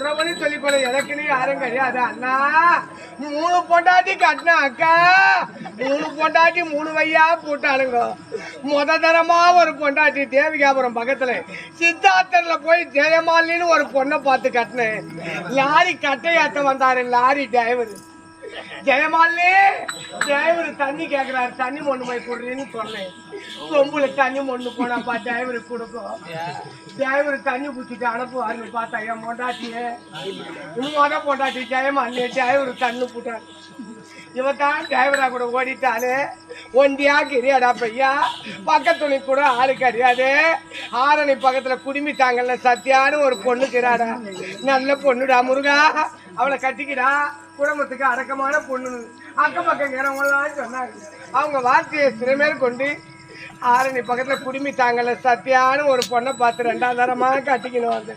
உறவுன்னு சொல்லிக்கொள்ள எனக்குன்னு யாரும் கிடையாது அண்ணா. 3 பொண்டாட்டி கட்டின அக்கா, 3 பொண்டாட்டி 3 வையா போட்டாளுங்க. தரமா ஒரு பொண்டாட்டி தேவிகாபுரம் பக்கத்துல சித்தார்த்தர்ல போய் ஜெயமாலின்னு ஒரு பொண்ணை பார்த்து கட்டினேன். லாரி கட்டையாத்த வந்தாரு லாரி டிரைவர். ஜெயமாலினி டிரைவர் தண்ணி கேட்கிறாரு, தண்ணி மொண்ணு போய் கொடுறேன்னு சொன்னேன். சொம்புல தண்ணி மொண்ணு போனாப்பா டிரைவருக்கு கொடுக்கும். டிரைவர் தண்ணி குடிச்சிட்டு அனுப்புவாருன்னு பார்த்தா என் பொண்டாட்டியே பொண்டாட்டி ஜெயமாலினி டிரைவர் தண்ணி போட்டாரு. இவத்தான் டிரைவரா கூட ஓடிட்டாரு. ஒண்டியா கிரியாடா பையா, பக்கத்துணி கூட ஆளு கிடையாது. ஆரணி பக்கத்துல குடுமித்தாங்கல்ல சத்தியான்னு ஒரு பொண்ணு கிராடா, நல்ல பொண்ணுடா முருகா, அவளை கட்டிக்கிடா, குடும்பத்துக்கு அடக்கமான பொண்ணு அக்கம் பக்கம் இருக்கிறவங்களாம் சொன்னாங்க. அவங்க வார்த்தையை சிறமேல் கொண்டு ஆரணி பக்கத்துல குடுமித்தாங்கல்ல சத்தியான்னு ஒரு பொண்ணை பார்த்து 2ஆம் தரமா கட்டிக்கணும். வந்து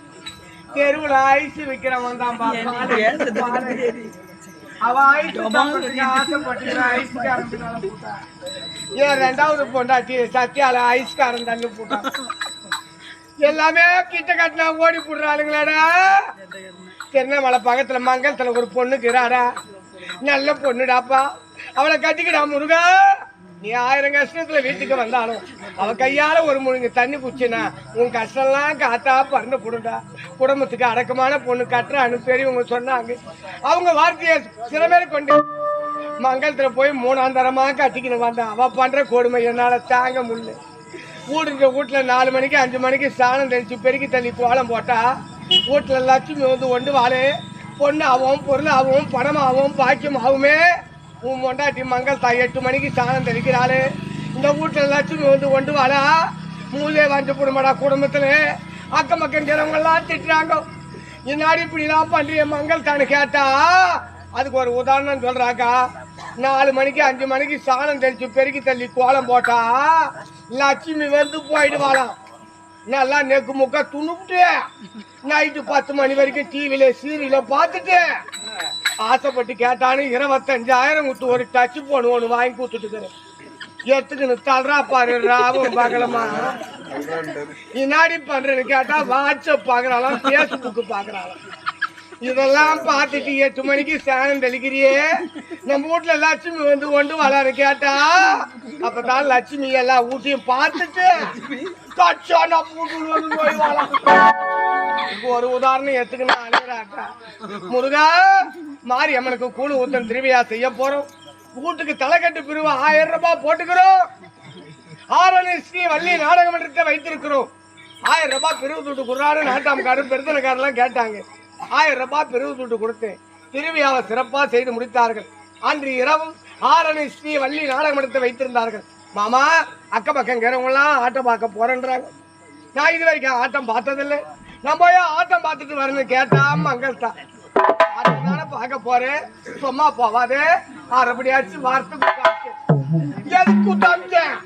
தெருவுல ஐஸ் விற்கிறவன் தான் அவ ஆசைப்பட்டு ஐஸ்காரன் போட்டா. ஏன் 2வது பொண்டாட்டி சத்தியால ஐஸ்காரன் தண்ணி போட்டான். எல்லாமே கிட்ட கட்டினா ஓடி போடுறாளுங்களாடா. திருநெல்வேலி பக்கத்துல மங்கலத்துல ஒரு பொண்ணுக்கு இராடா, நல்ல பொண்ணுடாப்பா, அவளை கட்டிக்கிடா முருகா. நீ 1000 கஷ்டத்துல வீட்டுக்கு வந்தாலும் அவ கையால ஒரு முழுங்க தண்ணி குச்சினா உன் கஷ்டம்லாம் காத்தா பறந்து போடுண்டா. குடும்பத்துக்கு அடக்கமான பொண்ணு கட்டுறான்னு பெரியவங்க சொன்னாங்க. அவங்க வார்த்தையை சிறமேல் கொண்டு மங்கலத்துல போய் 3ஆம் தரமா கட்டிக்கணும் வந்தான். அவ பண்ற கொடுமை என்னால தாங்க முடியல. வீட்டுல 4 மணிக்கு 5 மணிக்கு ஸ்நானம் தெளிச்சு பெருக்கி தள்ளி கோலம் போட்டா வீட்டுல லட்சுமி வந்து ஒன்று வாழு, பொண்ணு ஆகும், பொருள் ஆகும், பணமாகவும் பாக்கியம் ஆகுமே. உன் பொண்டாட்டி மங்கல் தாய் 8 மணிக்கு ஸ்நானம் தெளிக்கிறாள். இந்த வீட்டுல லட்சுமி வந்து ஒன்று வாழா, மூலே வாஞ்ச குடும்படா. குடும்பத்துல அக்கம் பக்கம் ஜனங்கள்லாம் திட்டுறாங்க. இன்னாடி இப்படிலாம் பண்றிய மங்கள் தானு கேட்டா அதுக்கு ஒரு உதாரணம் சொல்றாக்கா. 4 மணிக்கு 5 மணிக்கு ஸ்நானம் தெளிச்சு பெருக்கி தள்ளி கோலம் போட்டா லட்சுமி வந்து போயிடுவாளாம். நல்லா நெக்கு முக்கா துணுப்பிட்டு நைட்டு 10 மணி வரைக்கும் டிவில சீரியல பார்த்துட்டு ஆசைப்பட்டு கேட்டானு 25,000 கொடுத்து ஒரு டச் போன் ஒன்று வாங்கி கொடுத்துட்டு எத்துக்குன்னு தள்ளுறா பாரு ராவும் பகலமா. இன்னாடி பண்றேன்னு கேட்டா வாட்ஸ்அப் பாக்குறாளாம், பேஸ்புக் பாக்குறாளாம். இதெல்லாம் பார்த்துட்டு 8 மணிக்கு ஸ்நானம் தெளிக்கிறியே, நம்ம வீட்டுல லட்சுமி வந்து ஒன்று வளர கேட்டா அப்பதான் லட்சுமி எல்லாம் ஊட்டியும் பார்த்துட்டு ஒரு உதாரணம் எடுத்துக்கணும் அழுகிறாக்கா. முருகா மாரியம்மனுக்கு கூழு ஊத்தம் திருவிழா செய்ய போறோம். வீட்டுக்கு தலைக்கட்டு பிரிவு 1000 ரூபாய் போட்டுக்கிறோம். ஆரணி ஸ்ரீ வள்ளி நாடக மன்றத்தை வைத்திருக்கிறோம். 1000 ரூபாய் பிரிவு துட்டு குடுறாரு. நாட்டாம்காரர் பெருத்தனக்காரெல்லாம் கேட்டாங்க. 1000 ரூபாய் பிரிவு துட்டு கொடுத்தேன். திருவிழாவை சிறப்பா செய்து முடித்தார்கள். அன்று இரவும் ஆரணி ஸ்ரீ வள்ளி நாடக மன்றத்தை வைத்திருந்தார்கள். மாமா அக்க பக்கங்கிறவங்களாம் ஆட்டம் பார்க்க போறேன்றாங்க. நான் இது வரைக்கும் ஆட்டம் பார்த்ததில்லை. நான் போய் ஆட்டம் பார்த்துட்டு வரேன்னு கேட்டா மங்கள் தான் ஆட்டம்தானே பார்க்க போறேன், சும்மா போவாதே அரைப்படியாச்சு வார்த்தை எதுக்கு தந்தேன்.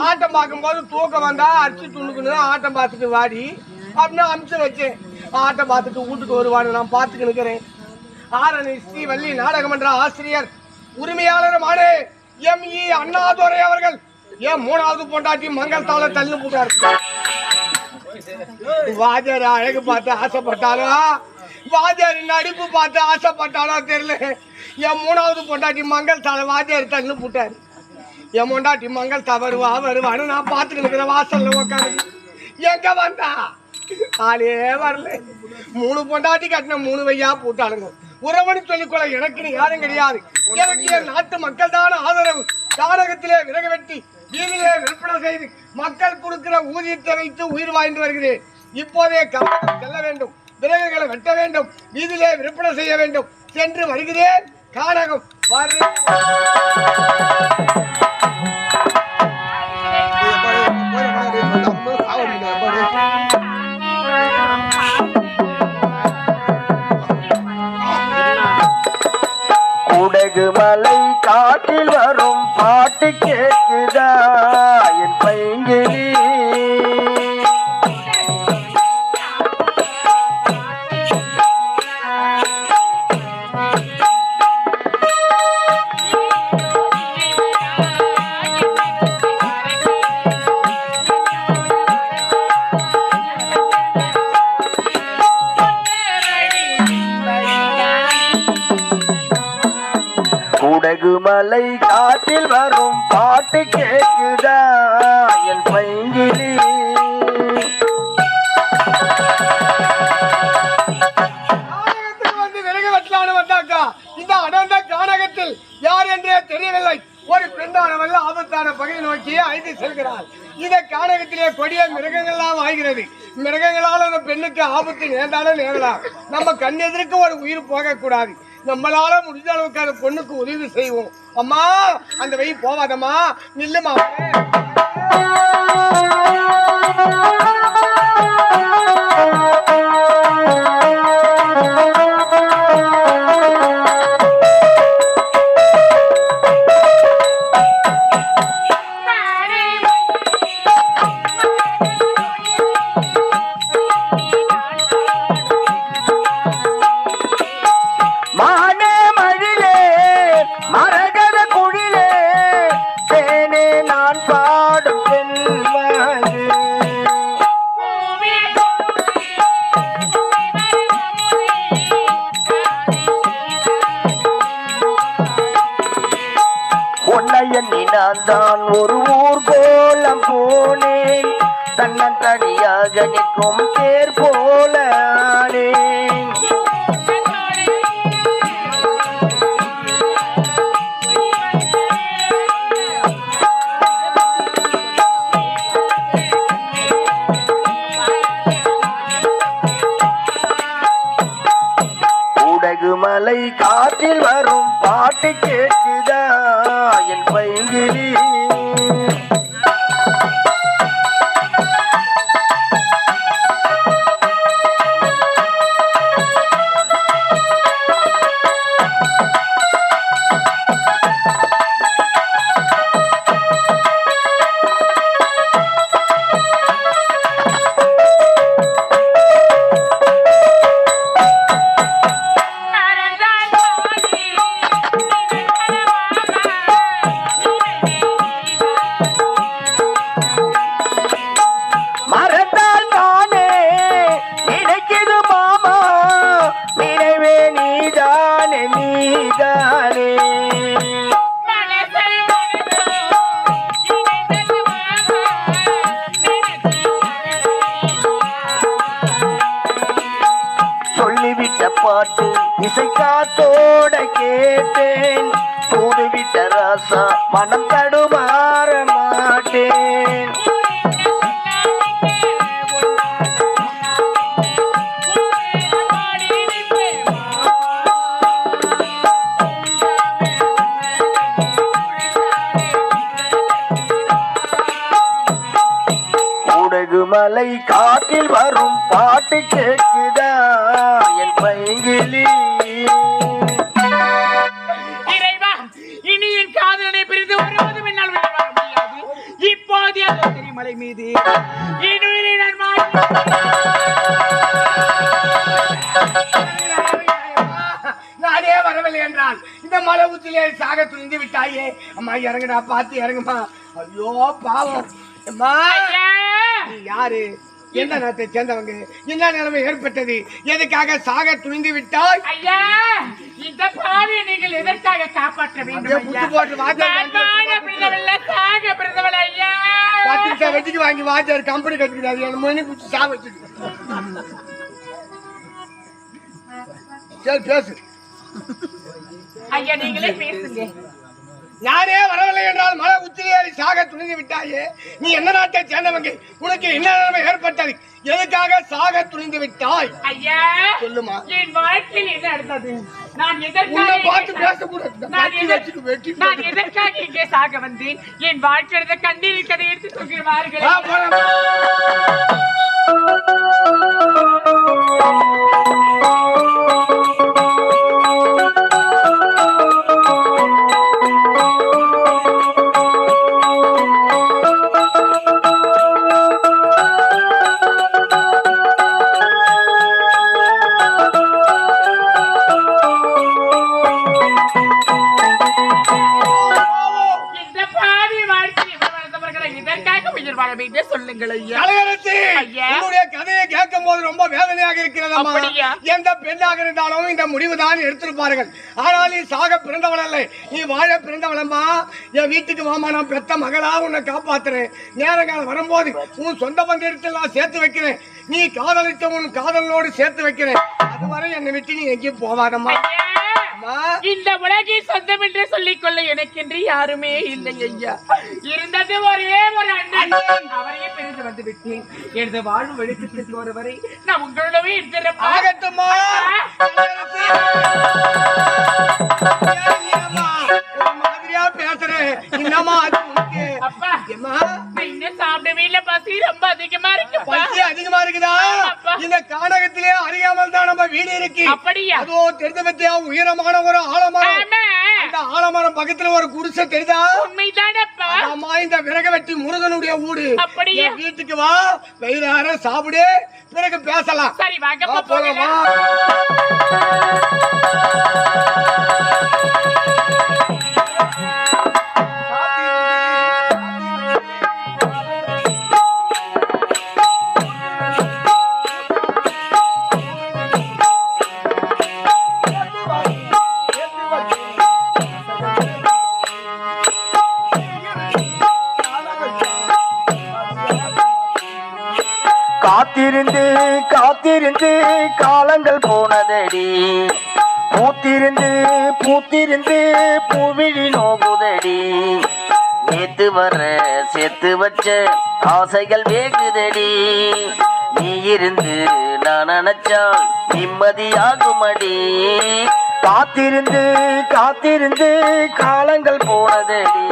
ஆட்டம் பார்க்கும்போது தூக்கம் வந்தா அரிசி துணுக்குன்னு ஆட்டம் பார்த்துட்டு வாடி அப்படின்னு அம்சம் வச்சேன். ஆட்டம் பார்த்துட்டு வீட்டுக்கு வருவான்னு நான் பார்த்துக்கு நிற்கிறேன். ஆரணி ஸ்ரீ வள்ளி நாடகமன்ற ஆசிரியர் உரிமையாளருமான எம்.இ. அண்ணாதுரை அவர்கள் ஏன் 3வது பொண்டாட்டி மங்கள் தாள தள்ளு போட்டாரு. வாஜர் அழகு பார்த்து ஆசைப்பட்டாலும் வாஜர் நடிப்பு பார்த்து ஆசைப்பட்டாலும் தெரியல. என் 3வது பொண்டாட்டி மங்கள் தாள வாஜர் தள்ளு போட்டாரு. என் பொண்டாட்டி மங்கள் தா வருவான்னு நான் பார்த்துட்டு இருக்கிற வாசல்ல உட்காந்து எங்க வந்தா ஆளே வரல. 3 பொண்டாட்டி கட்டின 3 வையா போட்டாளுங்க. உறவனு சொல்லிக்கொள்ள எனக்கு யாரும் கிடையாது. எனக்கு என் நாட்டு மக்கள் தான ஆதரவு. தாரகத்திலே விறகு வெட்டி வீதியிலே விற்பனை செய்து மக்கள் கொடுக்கிற ஊதியத்தை வைத்து உயிர் வாழ்ந்து வருகிறேன். இப்போதே கவனம் செல்ல வேண்டும், விறகுகளை வெட்ட வேண்டும், வீதியிலே விற்பனை செய்ய வேண்டும். சென்று வருகிறேன். கானகம் உடகு மலை காட்டில் வரும் பாட்டு கேட்குதா என் பைங்கிலி. உடகுமலை காட்டில் வரும் பாட்டு கேக்குதா என் பைங்கிலி வந்து விலகு வெட்டலான்னு வந்தாக்கா இந்த அடர்ந்த கானகத்தில் யார் என்றே தெரியவில்லை. ஒரு பெண்ணானவள் ஆபத்தான பகுதி நோக்கி அழைத்து செல்கிறாள். இந்த கானகத்திலே கொடிய மிருகங்கள்லாம் ஆகிறது. மிருகங்களால் அந்த பெண்ணுக்கு ஆபத்து நேர்ந்தாலும் நேரலாம். நம்ம கண்ணெதிர்க்கு ஒரு உயிர் போகக்கூடாது. நம்மளால முடிஞ்ச அளவுக்கு அந்த பொண்ணுக்கு உதவி செய்வோம். அம்மா அந்த வழி போவாதம்மா, நில்லுமா. நான் தான் ஒரு ஊர் கோலம் போனேன், தன்னந்தனியாக நிற்கும் தேர் போல ஆனேன். உடகுமலை காற்றில் வரும் பாட்டு கேட்குதா என் பைங்கிலி. பாட்டு இசை காத்தோட கேட்டேன், கூடுவிட்ட ராசா மனம் தடுமாற மாட்டேன். உடகுமலை காட்டில் வரும் பாட்டு கேட்குதா என் பைங்கிலி. இறைவா, இனி என் காதலனை பிரிந்து ஒருவதும் என்னால் விட்டு வர முடியாது. இப்போதே அந்த திரிமலை மீது இன்னுயிரை நான் நானே வரவில்லை என்றால் இந்த மலை உச்சிலே சாக துணிந்து விட்டாயே. அம்மா இறங்குடா, பார்த்து இறங்குமா. ஐயோ பாவம் அம்மா. யாரு, என்ன நாட்டை சேர்ந்தவங்க, என்ன நிலைமை ஏற்பட்டது, எதுக்காக சாக துணிந்து விட்டாய்? ஐயா, இந்த பாவியை நீங்கள் எதற்காக காப்பாற்ற வேண்டும்? வெட்டிக்கு வாங்கி வாஜார் கம்பெனி கட்டுக்கிறாரு, என் மணி குச்சி சா வச்சுட்டு. சரி பேசு ஐயா, நீங்களே பேசுங்க. யாரே வரவில்லை என்றால் மலை உச்சிலேறி சாக துணிந்து விட்டாயே. நீ என்ன நாட்டை சேர்ந்தவங்க, உனக்கு என்ன நிலைமை ஏற்பட்டது, எதுக்காக சாக துணிந்து விட்டாய்? ஐயா சொல்லுமா. என் வாழ்க்கையில் என்ன நடந்தது? நான் எதற்காக இங்கே சாக வந்தேன்? என் வாழ்க்கையில கண்ணீரில் கதை எடுத்து சொல்கிறார்கள். சொல்லுங்கள் ஐயா. கதையை கேட்கும் போது ரொம்ப வேதனையாக இருக்கிறது. யாராக இருந்தாலும் இந்த முடிவு தான் எடுத்திருப்பார்கள். ஆனால் நீ சாக பிறந்தவள் அல்ல, நீ வாழ பிறந்தவளம்மா. என் வீட்டுக்கு வாமா, நான் பெத்த மகளா உன்னை காப்பாத்துறேன். நேரங்காலம் வரும்போது உன் சொந்த பந்தத்தில் நான் சேர்த்து வைக்கிறேன். நீ காதலித்த உன் காதலோடு சேர்த்து வைக்கிறேன். அதுவரை என்னை விட்டு நீ எங்கேயும் போவாதம்மா. இந்த உலகில் சொந்தம் என்று சொல்லிக் கொள்ள எனக்கென்று யாருமே இல்லை ஐயா. இருந்தது ஒரே ஒரு அண்ணன், அவரையே பிரிந்து வந்து விட்டேன். எனது வாழ்வு வெளிச்சத்துக்கு ஒருவரை நான் உங்களோடவே ஆகட்டுமா. மாதிரியா பேசுறேன். என்னமா அப்பா, இன்னும் சாப்பிடவே இல்ல, பசி ரொம்ப அதிகமா இருக்கு. பசி அதிகமா இருக்குதா? இந்த கானகத்திலே அறியாமல் தான் நம்ம வீடு இருக்கு. அப்படியா? அதோ தெரிஞ்ச பத்தியா உயரமான ஒரு ஆலமரம். அந்த ஆலமரம் பக்கத்துல ஒரு குடிசை தெரியுதா? உண்மைதானப்பா. ஆமா, இந்த விறகு வெட்டி முருகனுடைய ஊடு. அப்படியே வீட்டுக்கு வா, வயிறார சாப்பிடு, பிறகு பேசலாம். சரி வாங்க போலாமா. காத்திருந்து காத்திருந்து காலங்கள் போனதடி, பூத்திருந்து பூத்திருந்து பூவிழி நோகுதடி. நேத்து வர சேர்த்து வச்ச ஆசைகள் வேகுதடி. நீ இருந்து நான் நினைச்சால் நிம்மதியாகுமடி. காத்திருந்து காத்திருந்து காலங்கள் போனதடி.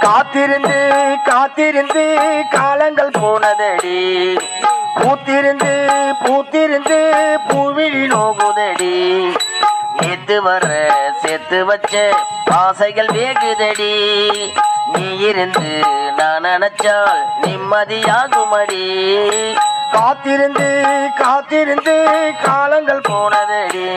காத்திருந்து காத்திருந்து காலங்கள் போனதடி, பூத்திருந்து பூத்திருந்து பூவிழி நோகுதடி. நேத்து வர சேர்த்து வச்ச ஆசைகள் வேகுதடி. நீ இருந்து நான் நினைச்சால் நிம்மதியாகுமடி. காத்திருந்து காத்திருந்து காலங்கள் போனதடி.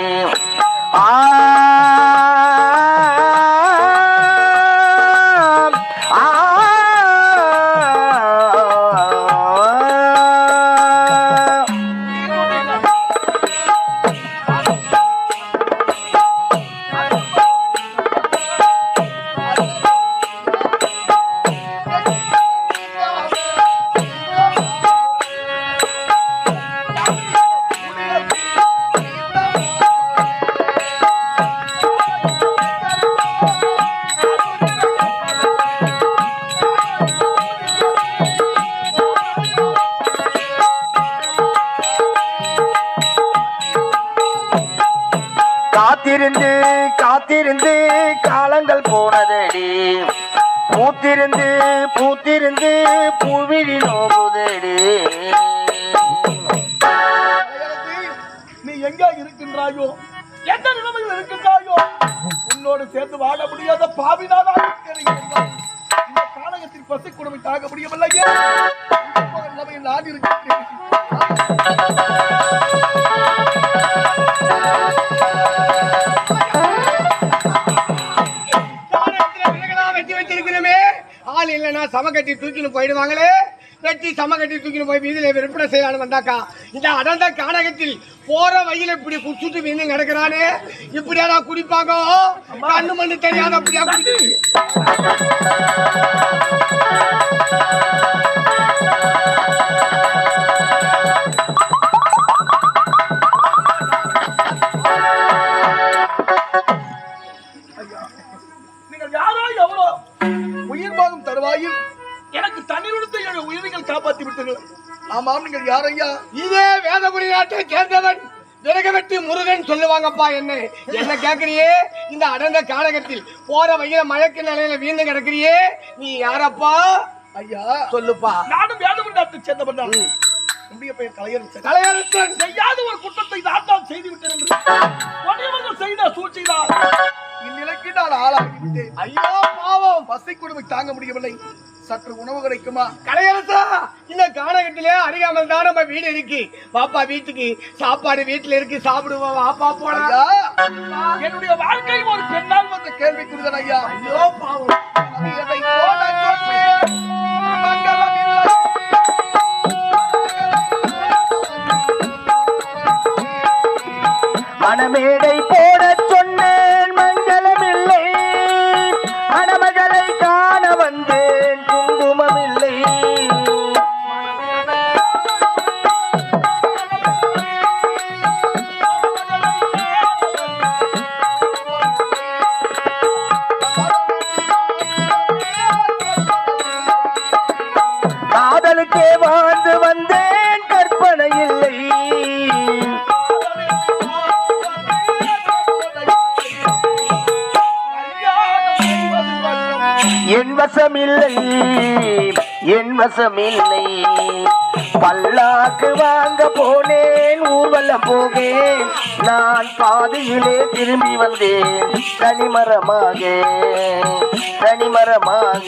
காத்திருந்து காத்திருந்து காலங்கள் போனதடி, பூத்திருந்து பூத்திருந்து பூவிழி நோகுதடி. நீ எங்க இருக்கின்றாயோ, எந்த நிலைமையில் இருக்கின்றாயோ, உன்னோடு சேர்ந்து வாழ முடியாத பாவினானா இருக்கிறாய். இந்த கானகத்தில் பசி கொடுமை தாங்க முடியவில்லையே. நிலைமையில் நான் இருக்கின்றேன். ஆள் இல்லைன்னா சம கட்டி தூக்கின்னு போயிடுவாங்களே. வெட்டி சம கட்டி தூக்கின்னு போய் வீதியில விற்பனை செய்யலான்னு வந்தாக்கா, இந்த அடர்ந்த கானகத்தில் போற வயல இப்படி குடிச்சுட்டு வீந்து கிடக்குறானே, இப்படியா குடிப்பாங்க? கண்ணு மண்ணு தெரியாத அப்படியா குடி. நீங்கள் யாரோ எவ்வளோ உயிர் பாகம் தருவாயில் எனக்கு தண்ணீர் கொடுத்து என்னுடைய உயிர்கள் காப்பாற்றி விட்டீர்கள். ஆமாம், நீங்கள் யாரையா? இதே வேதபுரி நாட்டை சேர்ந்தவன் விறகு வெட்டி முருகன் சொல்லுவாங்கப்பா. என்ன கேக்குறியே? இந்த அடர்ந்த கானகத்தில் போற வகையில மழைக்கு நிலையில வீழ்ந்து கிடக்குறியே, நீ யாரப்பா? ஐயா சொல்லுப்பா. நானும் வேதமண்டலத்தை சேர்ந்தவன் தான். உடைய பெயர் கலையரசன். கலையரசன். செய்யாத ஒரு குற்றத்தை நான் தான் செய்து விட்டேன் என்று ஒன்றியவர்கள் செய்த சூழ்ச்சிதான் இந்நிலைக்கு நான் ஆளாகிவிட்டேன். ஐயோ பாவம், பசை கொடுமை தாங்க முடியவில்லை. சற்று உணவு கிடைக்குமா? கலையரசா, இந்த கானகத்திலே அறியாமல் தான் நம்ம வீடு இருக்கு. பாப்பா வீட்டுக்கு சாப்பாடு வீட்டுல இருக்கு, சாப்பிடுவோம். வாப்பா போடா. என்னுடைய வாழ்க்கை ஒரு பெண்ணால் வந்த கேள்வி குறிதான் ஐயா. ஐயோ பாவம். எதை போல சொன்னேன் மங்களம் இல்லை. மணமேடை போட சொன்னேன் மங்களம் இல்லை, மணமகளை காண வந்தேன் குங்குமம் இல்லை. காதலுக்கே வாழ்ந்து வந்தேன் கற்பனை இல்லை. என் வசமில்லை, என் வசமில்லை. பல்லாக்கு வாங்க போனேன், ஊர்வலம் போகேன். நான் பாதையிலே திரும்பி வந்தேன் தனிமரமாக, தனிமரமாக.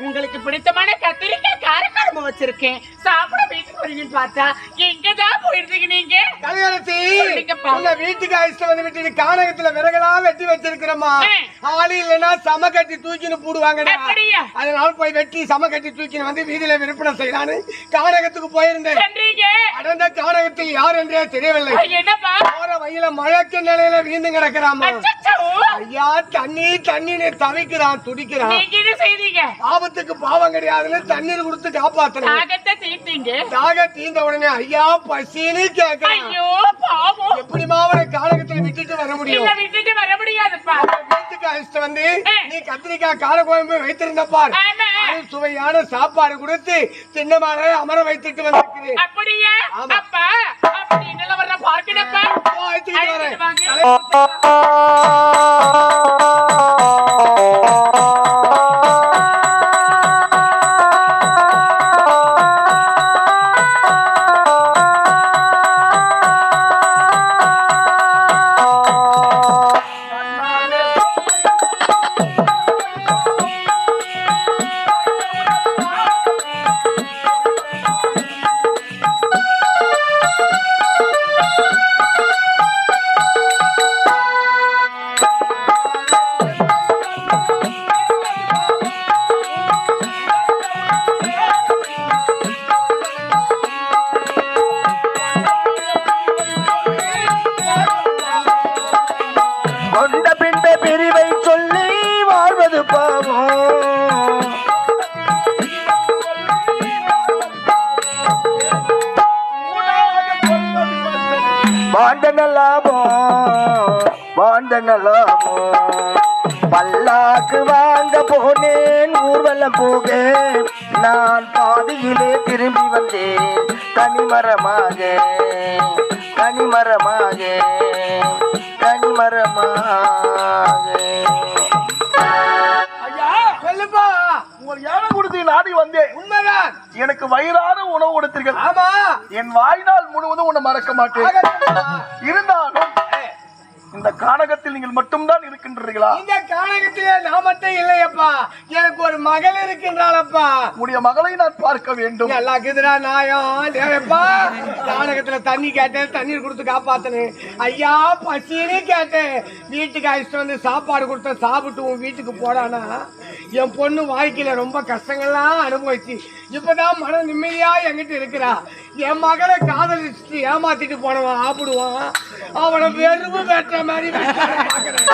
உங்களுக்கு பிடித்தமான கத்திரிக்காய் காரக்குழம்பு வச்சிருக்கேன், சாப்பிட வீட்டுக்கு வரீங்கன்னு பார்த்தா எங்கதான் போயிருந்தீங்க நீங்க? வீட்டுக்கு அழைச்சிட்டு வந்து விட்டு கானகத்துல விறகெல்லாம் வெட்டி வச்சிருக்கிறோமா. ஆளு இல்லைன்னா சம கட்டி தூக்கின்னு போடுவாங்க. அதனால போய் வெட்டி சம கட்டி தூக்கின்னு வந்து வீதியில விற்பனை செய்யலான்னு கானகத்துக்கு போயிருந்தேன். அடர்ந்த கானகத்தில் யார் என்றே தெரியவில்லை. போற வழியில மழைக்கு நிலையில வீந்து கிடக்கிறாமா. ஐயா தண்ணி தண்ணீர் தவிக்கிறான், துடிக்கிறான். ஆபத்துக்கு பாவம் கிடையாதுன்னு தண்ணீர் கொடுத்து காப்பாத்தணும். தாக தீர்ந்த உடனே ஐயா பசின்னு கேட்கிறேன். எப்படி மாவன காலகத்தில் விட்டுட்டு வர முடியும்? வீட்டுக்கு அழைச்சிட்டு வந்து நீ கத்திரிக்காய் காரக்குழம்பு வைத்திருந்தப்பார், சுவையான சாப்பாடு கொடுத்து சின்னமாக அமர வைத்துட்டு வந்திருக்கிறேன். கொண்ட பின்பே பிரிவை சொல்லி வாழ்வது பாவம். வாழ்ந்த லாபம், வாழ்ந்த லாபம். பல்லாக்கு வாங்க போனேன், ஊர்வலம் போக நான் பாதியிலே திரும்பி வந்தேன் தனிமரமாக, தனிமரமாக, தனிமரமாக. ஐயா சொல்லுப்பா. உங்கள் ஏழை கொடுத்து நாடி வந்தேன். உண்மைதான். எனக்கு வயிறார உணவு கொடுத்தீர்கள். ஆமா. என் வாழ்நாள் முழுவதும் உன்னை மறக்க மாட்டேன். இருந்தாலும் இந்த கானகத்தில் நீங்கள் மட்டும்தான் இருக்கின்றீர்களா? இந்த கானகத்திலே நான் மட்டும் இல்லையப்பா, எனக்கு ஒரு மகள் இருக்கின்றாளப்பா. உடைய மகளை நான் பார்க்க வேண்டும். நல்லா இருக்குதுடா நாயம். தேவைப்பா கானகத்துல தண்ணி கேட்டேன், தண்ணீர் கொடுத்து காப்பாத்தனேன். ஐயா பசின்னு கேட்டேன், வீட்டுக்கு அழைச்சிட்டு வந்து சாப்பாடு கொடுத்த சாப்பிட்டு உன் வீட்டுக்கு போடானா என் பொண்ணு வாழ்க்கையில ரொம்ப கஷ்டங்கள்லாம் அனுபவிச்சு இப்பதான் மன நிம்மதியா என்கிட்ட இருக்கிறா. என் மகளை காதலிச்சுட்டு ஏமாத்திட்டு போனவன் ஆப்பிடுவான், அவனை வெறுவு வெட்டுற மாதிரி பாக்குறேன்.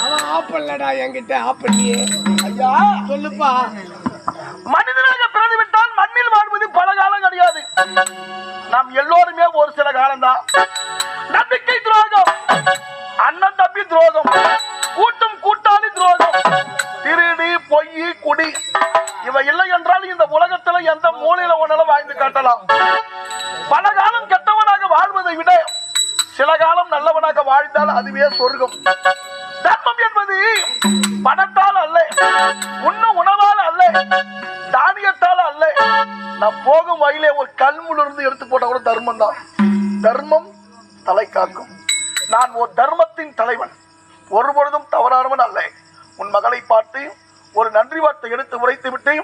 அவன் ஆப்பல்லடா என்கிட்ட ஆப்பல்லையே. ஐயா சொல்லுப்பா. மனிதனாக பிறந்துவிட்டால் மண்ணில் வாழ்வது பல காலம் கிடையாது. நாம் எல்லோருமே ஒரு சில காலம்தான். நம்பிக்கை துரோகம், அண்ணன் தம்பி துரோகம், கூட்டும் கூட்டாளி துரோகம், திருடி பொய் குடி இவை இல்லை என்றால் இந்த உலகத்துல எந்த மூலையில ஒன்னாலும் வாழ்ந்து காட்டலாம். பல காலம் கெட்டவனாக வாழ்வதை விட சில காலம் நல்லவனாக வாழ்ந்தால் அதுவே சொர்க்கம். தர்மம் என்பது பணத்தால் அல்ல, உண்ணும் உணவால் அல்ல, தானியத்தால் அல்ல. நாம் போகும் வழியிலே ஒரு கல்முலிருந்து எடுத்து போட்ட கூட தர்மம் தான். தர்மம் தலை காக்கும். நான் ஒரு தர்மத்தின் தலைவன், ஒருபொழுதும் தவறானவன் அல்ல. உன் மகளை பார்த்து ஒரு நன்றி வார்த்தை எடுத்து உரைத்து விட்டு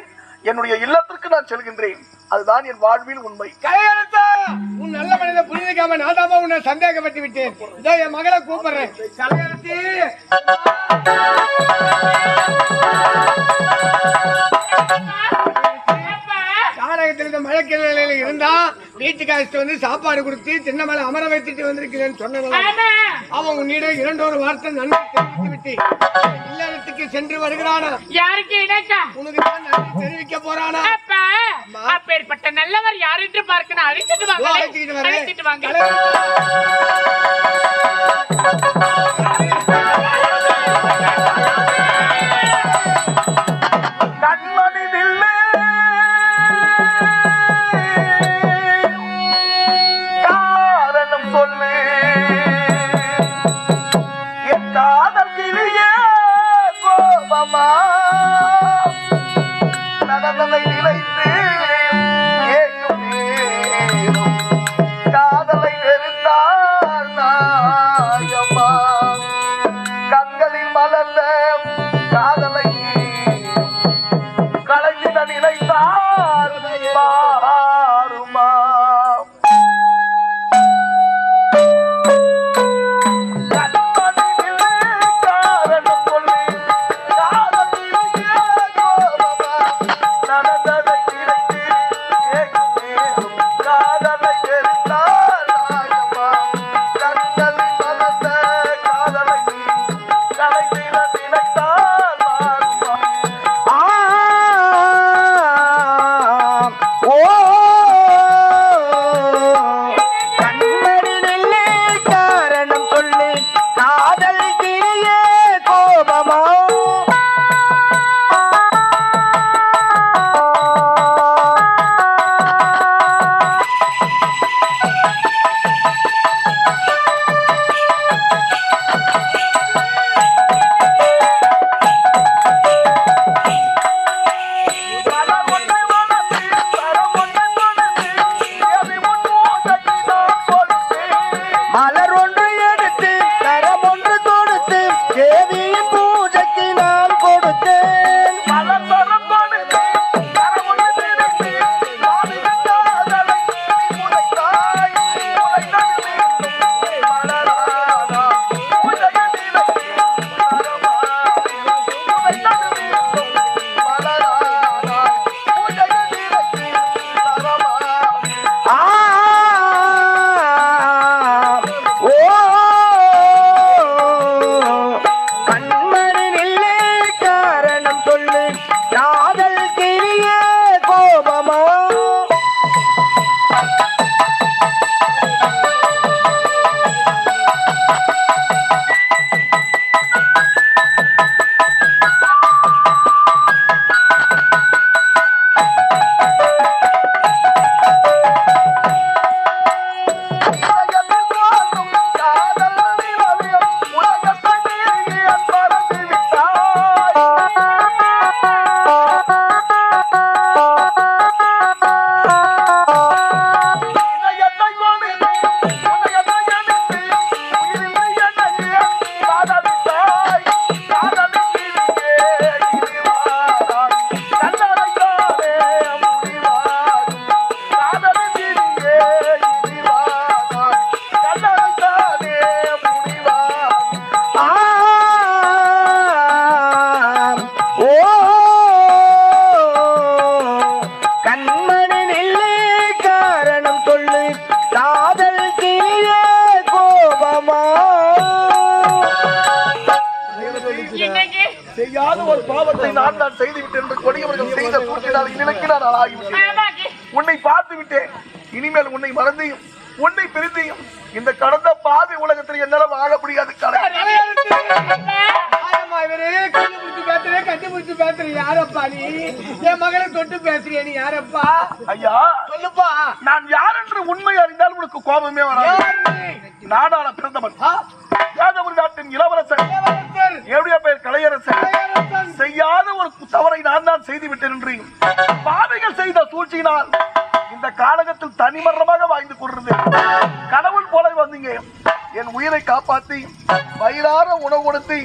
என்னுடைய இல்லத்திற்கு நான் செல்கின்றேன். அதுதான் என் வாழ்வில் உண்மை. கையெழுத்தா, உன் நல்ல மனித புரிஞ்சுக்காம நாதாமா உன்னை சந்தேகப்பட்டு விட்டேன். இதோ என் மகளை கூப்பிடுறேன். கையெழுத்து. நாடகத்தில் இந்த மழைக்கிழ நிலையில இருந்தா வீட்டுக்கு அழைச்சிட்டு வந்து சாப்பாடு கொடுத்து சின்ன மேல அமர வைத்துட்டு வந்திருக்கிறேன்னு சொன்னதுனால அவன் உன்னிடம் 2 வார்த்தை நன்றி தெரிவித்து விட்டு இல்லறத்துக்கு சென்று வருகிறானா? யாருக்கு இணைக்கா? உனக்கு தான் நன்றி தெரிவிக்க போறானா? அப்பேற்பட்ட நல்லவர் யார் என்று பார்க்கணும். அழைச்சிட்டு வாங்க, அழைச்சிட்டு வாங்க. செய்து விட்டேன் என்று கொடியவர்கள் செய்த சூழ்ச்சியால் இன்றைக்கு நான் ஆளாகிவிட்டேன். உன்னை பார்த்து விட்டேன். இனிமேல் உன்னை மறந்தையும் உன்னை பிரிந்தையும் இந்த கடந்த பாதி உலகத்தில் என்னால வாழ முடியாது. கண்டுபிடிச்சு பேசுற யாரப்பா நீ? என் மகளை தொட்டு பேசுறிய நீ யாரப்பா? ஐயா சொல்லுப்பா. நான் யார் என்று உண்மை அறிந்தால் உனக்கு கோபமே வராது. நாடாள பிறந்தவன், யாதவரி நாட்டின் இளவரசன், என்னுடைய பெயர் கலையரசன். செய்யாத ஒரு தவறை நான் தான் செய்து விட்டேன் என்று பாதைகள் செய்த சூழ்ச்சியினால் இந்த காலகத்தில் தனிமரமாக வாழ்ந்து கொண்டிருந்தேன். கடவுள் போல வந்தீங்க, என் உயிரை காப்பாற்றி வயிறார உணவு கொடுத்து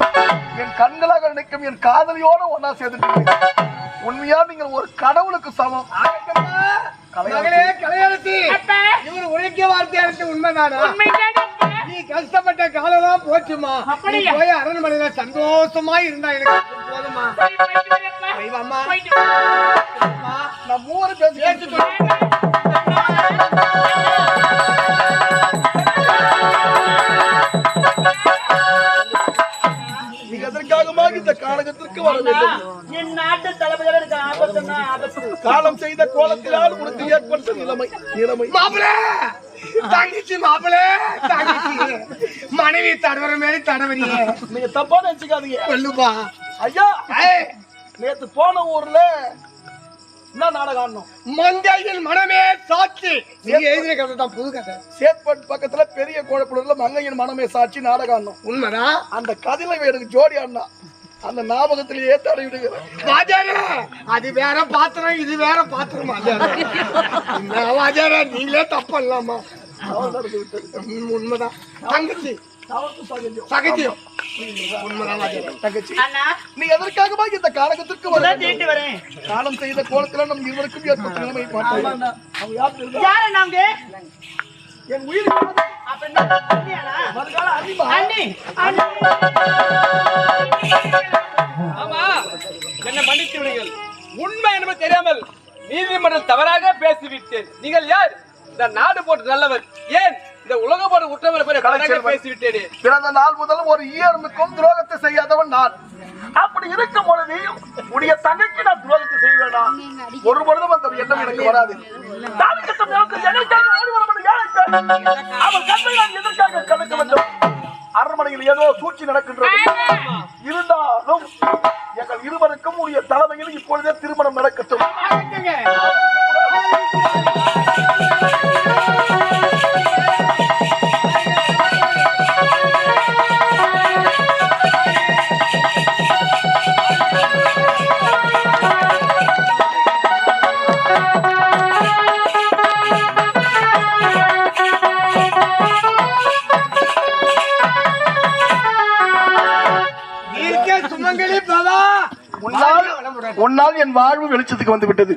என் கண்களாக நினைக்கும் என் காதலியோட ஒன்னா சேர்ந்துட்டீங்க. உண்மையா நீங்கள் ஒரு கடவுளுக்கு சமம். இவர் உழைக்க வார்த்தையா இருக்கு. உண்மைதானா? நீ கஷ்டப்பட்ட காலம் போச்சுமா. போய் அரண்மனையில சந்தோஷமா இருந்தா எனக்கு போதுமா. நான் மூவரும் பேசி எதற்காகமாக இந்த காலகத்திற்கு வர வேண்டும்? என் நாட்டு தளபதியாக இருக்க ஆபத்துன்னா ஆபத்து. காலம் செய்த கோலத்தினால் உனக்கு ஏற்பட்ட நிலைமை மாப்பிள தங்கச்சி, மாப்பிள தங்கச்சி, மனைவி தடவர மாதிரி தடவரியே. நீங்க தப்பா நினைச்சுக்காதீங்க. சொல்லுப்பா. ஐயா நேத்து போன ஊர்ல என்ன நாடகம் ஆடணும்? மங்கையின் மனமே சாட்சி. நீங்க எழுதின கதை தான், புது கதை. சேத்பட் பக்கத்துல பெரிய கோழப்புல மங்கையின் மனமே சாட்சி நாடகம் ஆடணும். உண்மைதான். அந்த கதையில எனக்கு ஜோடி ஆடினா அந்த ஞாபகத்திலேயே தடை விடுகிறேன். அது வேற பாத்திரம், இது வேற பாத்திரம். வாஜாரா நீங்களே தப்பு இல்லாமா? உண்மைதான் தங்கச்சி, சகஜம். நீ எதற்காக இந்த காலகத்திற்கு வரேன்? காலம் செய்த கோலத்துல நம் இருவருக்கும் ஏற்பட்ட நிலைமை பார்த்தோம். என் உயிர் ஆமா, என்ன மன்னித்து விடுங்கள். உண்மை என்பது தெரியாமல் நீதிமன்றம் தவறாக பேசிவிட்டேன். நீங்கள் யார்? இந்த நாடு போட்டு நல்லவர், ஏன் இந்த உலக போட்டு உற்றவர் பேசிவிட்டேன். பிறந்த நாள் முதல் ஒரு ஈயருக்கும் துரோகத்தை செய்யாதவன் நான். அப்படி இருக்கும் பொழுது உடைய தங்கைக்கு நான் துரோகத்தை செய்ய வேண்டாம். ஒரு பொழுதும் அந்த எண்ணம் எனக்கு வராது. அவள் கண்ணை நான் எதற்காக கலக்க வேண்டும்? அரண்மனையில் ஏதோ சூழ்ச்சி நடக்கின்றது. இருந்தாலும் எங்கள் இருவருக்கும் உடைய தலைமையில் இப்பொழுதே திருமணம் நடக்கட்டும். உன்னால் என் வாழ்வு வெளிச்சத்துக்கு வந்து விட்டது.